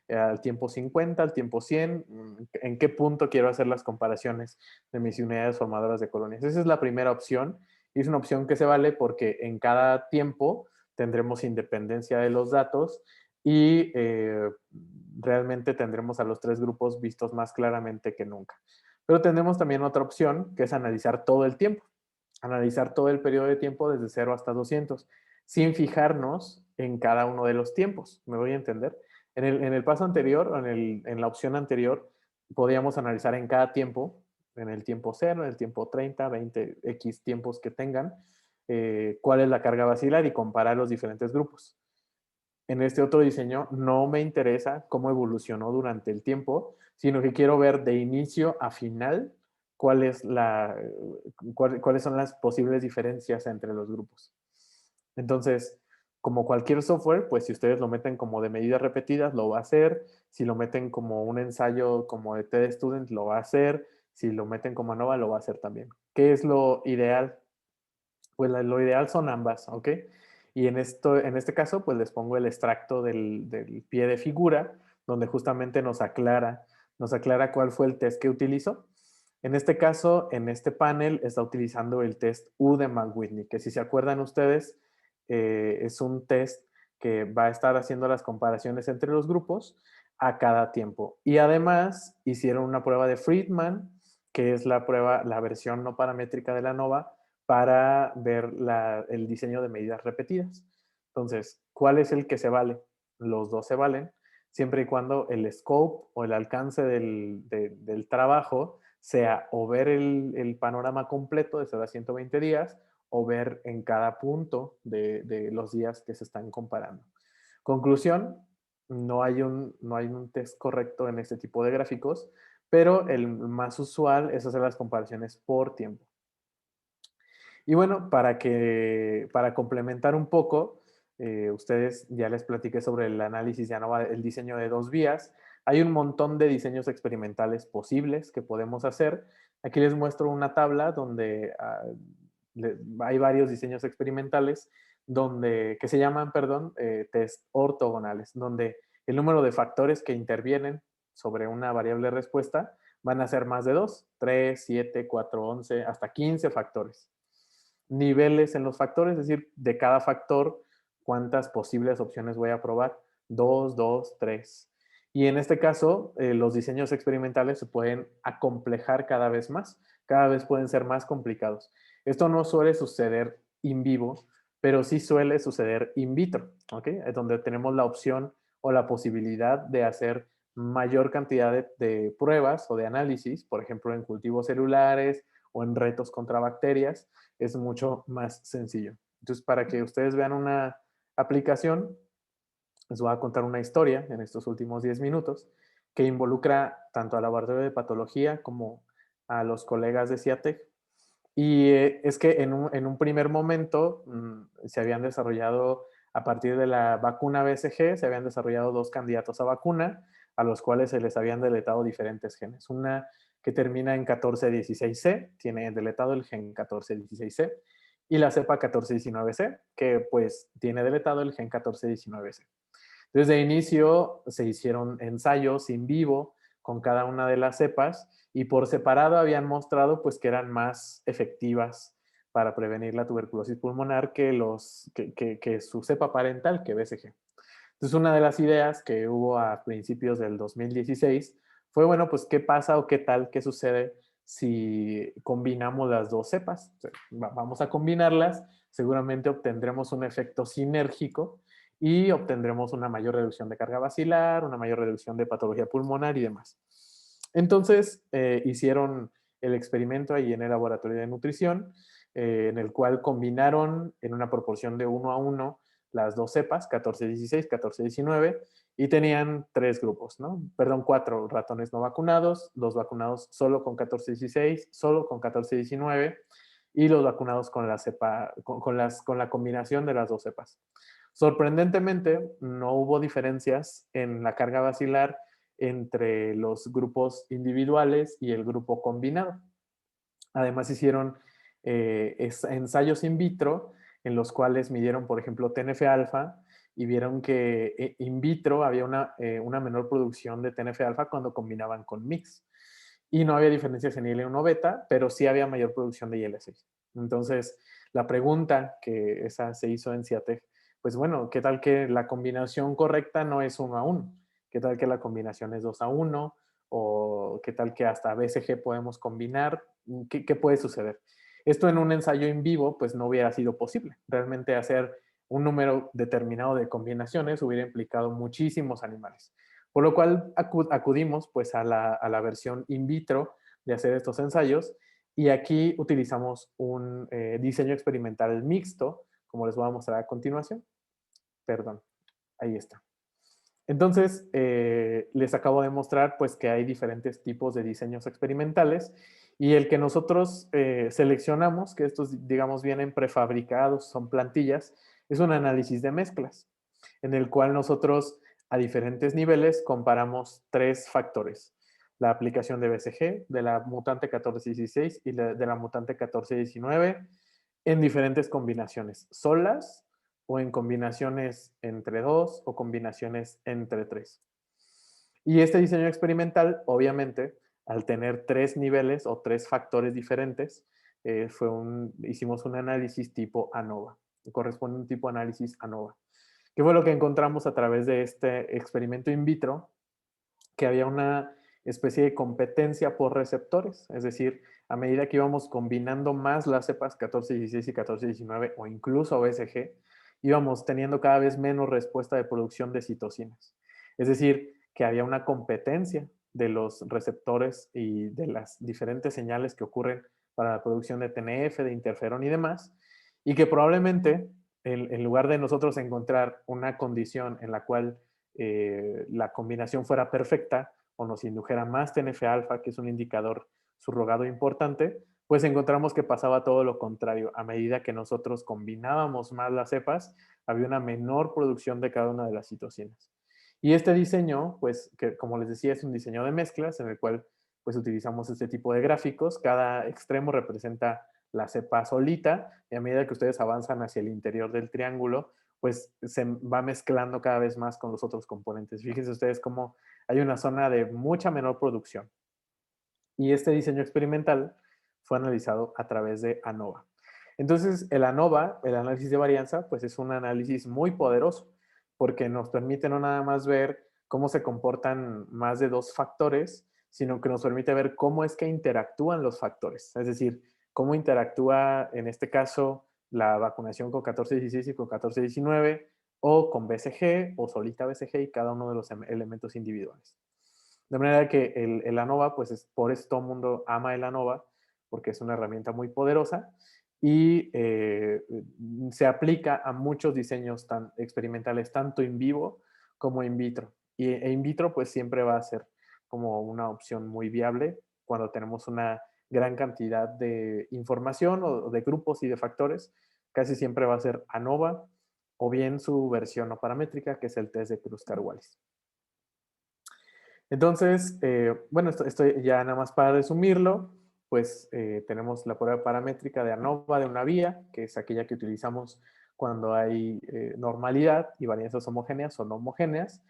S1: Al tiempo 50, al tiempo 100, ¿en qué punto quiero hacer las comparaciones de mis unidades formadoras de colonias? Esa es la primera opción y es una opción que se vale porque en cada tiempo tendremos independencia de los datos y realmente tendremos a los 3 grupos vistos más claramente que nunca. Pero tenemos también otra opción que es analizar todo el tiempo, analizar todo el periodo de tiempo desde 0 hasta 200, sin fijarnos en cada uno de los tiempos. ¿Me voy a entender? En el paso anterior, en la opción anterior, podíamos analizar en cada tiempo, en el tiempo 0, en el tiempo 30, 20, X tiempos que tengan, cuál es la carga basilar y comparar los diferentes grupos. En este otro diseño no me interesa cómo evolucionó durante el tiempo, sino que quiero ver de inicio a final cuáles son las posibles diferencias entre los grupos. Entonces, como cualquier software, pues si ustedes lo meten como de medidas repetidas, lo va a hacer. Si lo meten como un ensayo como de TED Student, lo va a hacer. Si lo meten como ANOVA, lo va a hacer también. ¿Qué es lo ideal? Pues lo ideal son ambas, ¿ok? Y en este caso, pues les pongo el extracto del pie de figura, donde justamente nos aclara nos aclara cuál fue el test que utilizó. En este caso, en este panel, está utilizando el test U de McWhitney, que si se acuerdan ustedes, es un test que va a estar haciendo las comparaciones entre los grupos a cada tiempo. Y además hicieron una prueba de Friedman, que es la prueba, la versión no paramétrica de la ANOVA, para ver el diseño de medidas repetidas. Entonces, ¿cuál es el que se vale? Los dos se valen, siempre y cuando el scope o el alcance del trabajo sea o ver el panorama completo de 0 a 120 días o ver en cada punto de los días que se están comparando. Conclusión, no hay un test correcto en este tipo de gráficos, pero el más usual es hacer las comparaciones por tiempo. Y bueno, para complementar un poco, ustedes ya les platiqué sobre el análisis de ANOVA, el diseño de 2 vías. Hay un montón de diseños experimentales posibles que podemos hacer. Aquí les muestro una tabla donde hay varios diseños experimentales que se llaman, test ortogonales, donde el número de factores que intervienen sobre una variable respuesta van a ser más de 2, 3, 7, 4, 11, hasta 15 factores. Niveles en los factores, es decir, de cada factor, cuántas posibles opciones voy a probar. 2, 2, 3. Y en este caso, los diseños experimentales se pueden acomplejar cada vez más, cada vez pueden ser más complicados. Esto no suele suceder in vivo, pero sí suele suceder in vitro, ¿ok? Es donde tenemos la opción o la posibilidad de hacer mayor cantidad de pruebas o de análisis, por ejemplo, en cultivos celulares o en retos contra bacterias, es mucho más sencillo. Entonces, para que ustedes vean una aplicación, les voy a contar una historia en estos últimos 10 minutos que involucra tanto al laboratorio de patología como a los colegas de CIATEC. Y es que en un primer momento se habían desarrollado, a partir de la vacuna BCG, se habían desarrollado 2 candidatos a vacuna, a los cuales se les habían deletado diferentes genes. Una que termina en 1416C, tiene deletado el gen 1416C, y la cepa 1419C, que pues tiene deletado el gen 1419C. Desde inicio se hicieron ensayos in vivo con cada una de las cepas y por separado habían mostrado pues que eran más efectivas para prevenir la tuberculosis pulmonar que su cepa parental, que BCG. Entonces, una de las ideas que hubo a principios del 2016 fue, bueno, pues, ¿qué pasa o qué tal, qué sucede si combinamos las dos cepas? O sea, vamos a combinarlas, seguramente obtendremos un efecto sinérgico y obtendremos una mayor reducción de carga bacilar, una mayor reducción de patología pulmonar y demás. Entonces, hicieron el experimento ahí en el laboratorio de nutrición, en el cual combinaron en una proporción de 1 a 1 las dos cepas, 14-16, 14-19, y tenían 3 grupos, ¿no? Perdón, 4 ratones no vacunados, 2 vacunados solo con 14-16, solo con 14-19, y los vacunados con la cepa, con la combinación de las dos cepas. Sorprendentemente, no hubo diferencias en la carga bacilar entre los grupos individuales y el grupo combinado. Además, hicieron ensayos in vitro en los cuales midieron, por ejemplo, TNF-alfa y vieron que in vitro había una menor producción de TNF-alfa cuando combinaban con mix. Y no había diferencias en IL-1 beta, pero sí había mayor producción de IL-6. Entonces, la pregunta que esa se hizo en CIATEC, pues bueno, ¿qué tal que la combinación correcta no es 1 a 1? ¿Qué tal que la combinación es 2 a 1? ¿O qué tal que hasta BCG podemos combinar? ¿Qué puede suceder? Esto en un ensayo en vivo, pues no hubiera sido posible. Realmente hacer un número determinado de combinaciones hubiera implicado muchísimos animales. Por lo cual acudimos pues a la versión in vitro de hacer estos ensayos y aquí utilizamos un diseño experimental mixto, como les voy a mostrar a continuación. Perdón, ahí está. Entonces, les acabo de mostrar pues que hay diferentes tipos de diseños experimentales y el que nosotros seleccionamos, que estos digamos vienen prefabricados, son plantillas, es un análisis de mezclas, en el cual nosotros a diferentes niveles comparamos 3 factores. La aplicación de BCG, de la mutante 1416 y de la mutante 1419 en diferentes combinaciones, solas o en combinaciones entre 2 o combinaciones entre 3. Y este diseño experimental, obviamente, al tener 3 niveles o 3 factores diferentes, hicimos un análisis tipo ANOVA. Corresponde a un tipo de análisis ANOVA. ¿Qué fue lo que encontramos a través de este experimento in vitro? Que había una especie de competencia por receptores, es decir, a medida que íbamos combinando más las cepas 14-16 y 14-19 o incluso BCG, íbamos teniendo cada vez menos respuesta de producción de citocinas. Es decir, que había una competencia de los receptores y de las diferentes señales que ocurren para la producción de TNF, de interferón y demás, y que probablemente en lugar de nosotros encontrar una condición en la cual la combinación fuera perfecta o nos indujera más TNF-alfa, que es un indicador subrogado importante, pues encontramos que pasaba todo lo contrario. A medida que nosotros combinábamos más las cepas, había una menor producción de cada una de las citocinas. Y este diseño, pues, que como les decía, es un diseño de mezclas en el cual pues utilizamos este tipo de gráficos. Cada extremo representa la cepa solita y a medida que ustedes avanzan hacia el interior del triángulo, pues se va mezclando cada vez más con los otros componentes. Fíjense ustedes cómo hay una zona de mucha menor producción. Y este diseño experimental fue analizado a través de ANOVA. Entonces, el ANOVA, el análisis de varianza, pues es un análisis muy poderoso porque nos permite no nada más ver cómo se comportan más de 2 factores, sino que nos permite ver cómo es que interactúan los factores. Es decir, cómo interactúa en este caso la vacunación con 14-16 y con 14-19 o con BCG o solita BCG y cada uno de los elementos individuales. De manera que el ANOVA, pues por eso todo el mundo ama el ANOVA, porque es una herramienta muy poderosa y se aplica a muchos diseños experimentales, tanto in vivo como in vitro. E in vitro, pues siempre va a ser como una opción muy viable cuando tenemos una gran cantidad de información o de grupos y de factores. Casi siempre va a ser ANOVA o bien su versión no paramétrica, que es el test de Kruskal-Wallis. Entonces, bueno, esto ya nada más para resumirlo, pues tenemos la prueba paramétrica de ANOVA de una vía, que es aquella que utilizamos cuando hay normalidad y varianzas homogéneas o no homogéneas,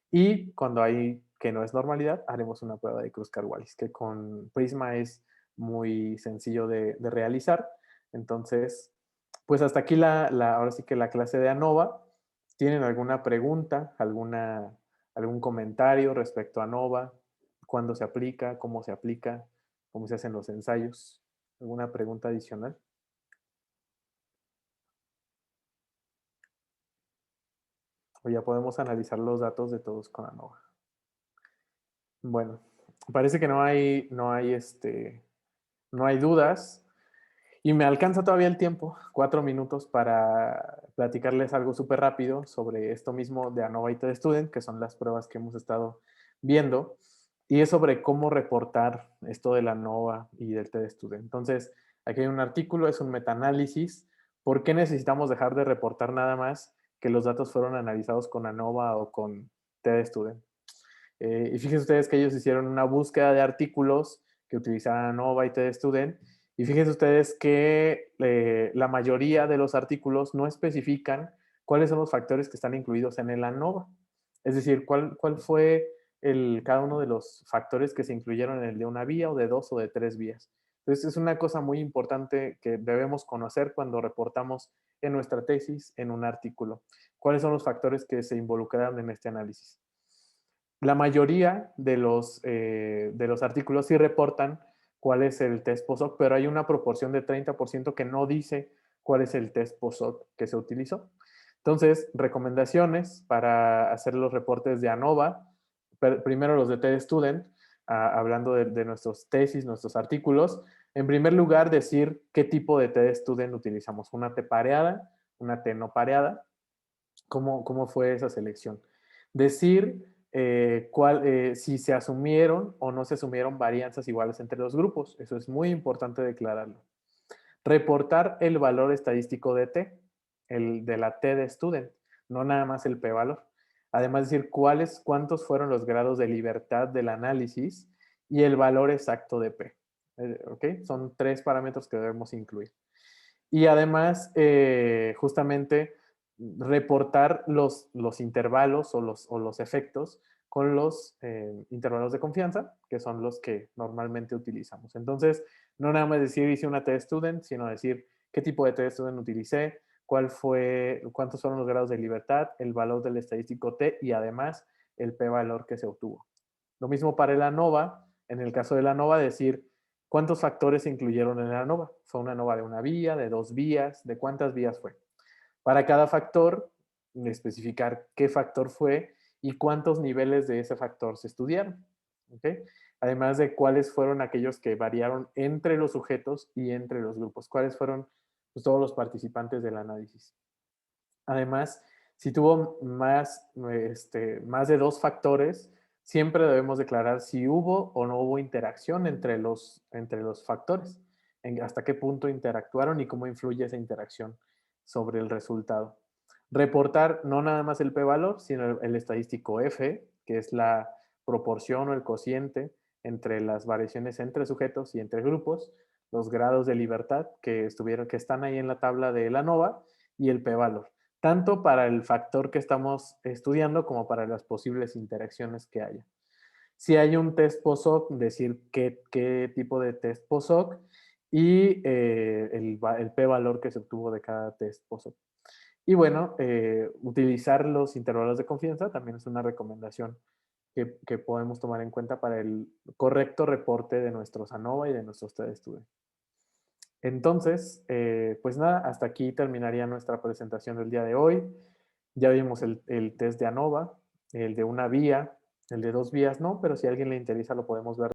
S1: y cuando hay que no es normalidad, haremos una prueba de Kruskal-Wallis, que con Prisma es muy sencillo de realizar. Entonces, pues hasta aquí ahora sí que la clase de ANOVA. ¿Tienen alguna pregunta, algún comentario respecto a ANOVA? ¿Cuándo se aplica? ¿Cómo se aplica? ¿Cómo se hacen los ensayos? ¿Alguna pregunta adicional? O ya podemos analizar los datos de todos con ANOVA. Bueno, parece que no hay dudas. Y me alcanza todavía el tiempo, 4 minutos, para platicarles algo súper rápido sobre esto mismo de ANOVA y TEDstudent, que son las pruebas que hemos estado viendo, y es sobre cómo reportar esto de la ANOVA y del TEDstudent. Entonces, aquí hay un artículo, es un metaanálisis. ¿Por qué necesitamos dejar de reportar nada más que los datos fueron analizados con ANOVA o con TEDstudent? Y fíjense ustedes que ellos hicieron una búsqueda de artículos que utilizaban ANOVA y TEDstudent, y fíjense ustedes que la mayoría de los artículos no especifican cuáles son los factores que están incluidos en el ANOVA. Es decir, cuál fue cada uno de los factores que se incluyeron en el de una vía o de 2 o de 3 vías. Entonces, es una cosa muy importante que debemos conocer cuando reportamos en nuestra tesis, en un artículo. ¿Cuáles son los factores que se involucraron en este análisis? La mayoría de los artículos sí reportan cuál es el test post-hoc, pero hay una proporción de 30% que no dice cuál es el test post-hoc que se utilizó. Entonces, recomendaciones para hacer los reportes de ANOVA. Primero los de TEDstudent, hablando de nuestros tesis, nuestros artículos. En primer lugar, decir qué tipo de TEDstudent utilizamos. Una T pareada, una T no pareada. ¿Cómo fue esa selección? Decir si se asumieron o no se asumieron varianzas iguales entre los grupos. Eso es muy importante declararlo. Reportar el valor estadístico de T, el de la T de student, no nada más el p-valor. Además, decir cuántos fueron los grados de libertad del análisis y el valor exacto de P. ¿Okay? Son 3 parámetros que debemos incluir. Y además, justamente reportar los intervalos o los efectos con los intervalos de confianza, que son los que normalmente utilizamos. Entonces, no nada más decir hice una t-student, sino decir qué tipo de t-student utilicé, cuántos fueron los grados de libertad, el valor del estadístico t y además el p-valor que se obtuvo. Lo mismo para el ANOVA. En el caso del ANOVA, decir cuántos factores se incluyeron en el ANOVA. ¿Fue una ANOVA de una vía, de 2 vías? ¿De cuántas vías fue? Para cada factor, especificar qué factor fue y cuántos niveles de ese factor se estudiaron. ¿Okay? Además de cuáles fueron aquellos que variaron entre los sujetos y entre los grupos. Cuáles fueron pues, todos los participantes del análisis. Además, si tuvo más de 2 factores, siempre debemos declarar si hubo o no hubo interacción entre los factores, hasta qué punto interactuaron y cómo influye esa interacción sobre el resultado. Reportar no nada más el p-valor, sino el estadístico F, que es la proporción o el cociente entre las variaciones entre sujetos y entre grupos, los grados de libertad que están ahí en la tabla de la ANOVA y el p-valor, tanto para el factor que estamos estudiando como para las posibles interacciones que haya. Si hay un test post-hoc, decir qué tipo de test post-hoc y el p-valor que se obtuvo de cada test post-hoc. Y bueno, utilizar los intervalos de confianza también es una recomendación que podemos tomar en cuenta para el correcto reporte de nuestros ANOVA y de nuestros test student. Entonces, pues nada, hasta aquí terminaría nuestra presentación del día de hoy. Ya vimos el test de ANOVA, el de una vía, el de 2 vías no, pero si a alguien le interesa lo podemos ver